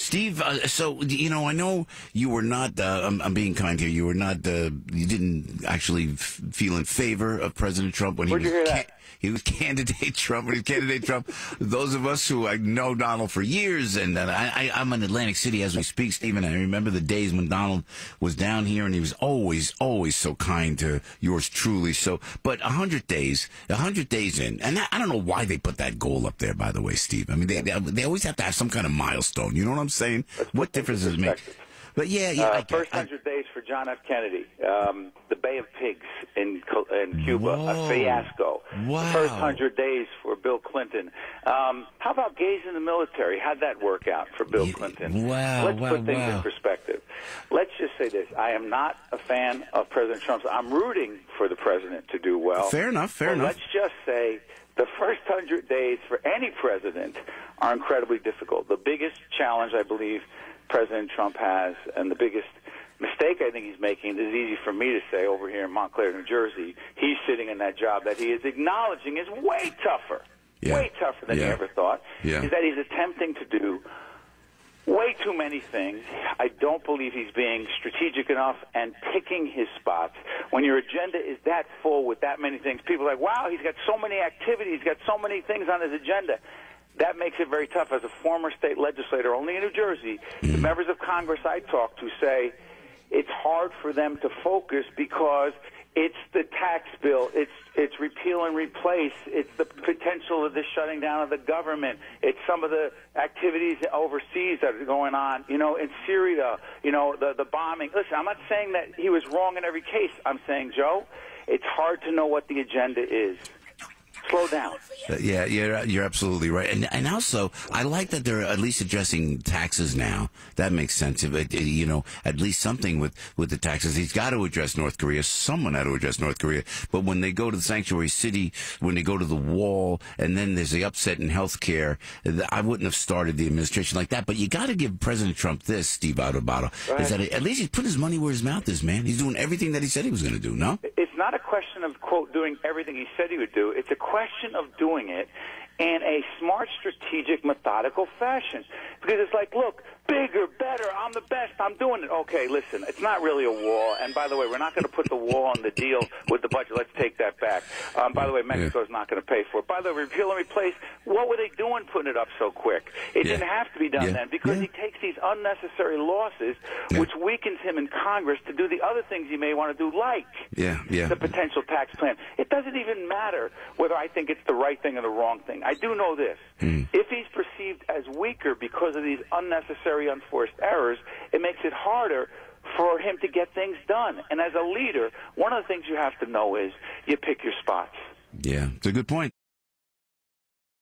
Steve, so, I know you were not, I'm being kind here, you were not, you didn't actually feel in favor of President Trump when he was candidate Trump. When he was candidate Trump, those of us who I know Donald for years, and I'm in Atlantic City as we speak, Steve, and I remember the days when Donald was down here, and he was always so kind to yours truly. So, but 100 days in, and I don't know why they put that goal up there, by the way, Steve. I mean, they always have to have some kind of milestone. You know what I'm saying? What difference does it make? But first 100 days for John F. Kennedy, the Bay of Pigs in Cuba, a fiasco. Wow. The first 100 days for Bill Clinton. How about gays in the military? How'd that work out for Bill Clinton? Let's put things in perspective. Let's just say this. I am not a fan of President Trump's. I'm rooting for the president to do well. Fair enough. Let's just say the first 100 days for any president are incredibly difficult. The biggest challenge, I believe, President Trump has, and the biggest mistake I think he's making, this is easy for me to say over here in Montclair, New Jersey, he's sitting in that job that he is acknowledging is way tougher than he ever thought, is that he's attempting to do way too many things. I don't believe he's being strategic enough and picking his spots. When your agenda is that full with that many things, people are like, wow, he's got so many activities, he's got so many things on his agenda. That makes it very tough. As a former state legislator, only in New Jersey, the members of Congress I talk to say it's hard for them to focus because it's the tax bill, it's repeal and replace, it's the potential of the shutting down of the government, it's some of the activities overseas that are going on, in Syria, the bombing. Listen, I'm not saying that he was wrong in every case. I'm saying, Joe, it's hard to know what the agenda is. Slow down. You're absolutely right. And also, I like that they're at least addressing taxes now. That makes sense. At least something with the taxes. He's got to address North Korea. Someone had to address North Korea. But when they go to the sanctuary city, when they go to the wall, and then there's the upset in health care, I wouldn't have started the administration like that. But you got to give President Trump this, Steve Adubato, is that at least he's put his money where his mouth is, man. He's doing everything that he said he was going to do, no? It's not a question of, quote, doing everything he said he would do. It's a question of doing it in a smart, strategic, methodical fashion. Because it's like, look, bigger, better, I'm the best, I'm doing it. Okay, listen, it's not really a wall. And by the way, we're not going to put the wall on the deal with the budget. Let's take that back. By the way, Mexico's not going to pay for it. By the way, repeal and replace, what were they doing putting it up so quick? It didn't have to be done then because he takes these unnecessary losses, which weakens him in Congress to do the other things he may want to do, like the potential tax plan. It doesn't even matter whether I think it's the right thing or the wrong thing. I do know this. If he's perceived as weaker because of these unnecessary, unforced errors, it makes it harder for him to get things done. And as a leader, one of the things you have to know is you pick your spots. Yeah, it's a good point.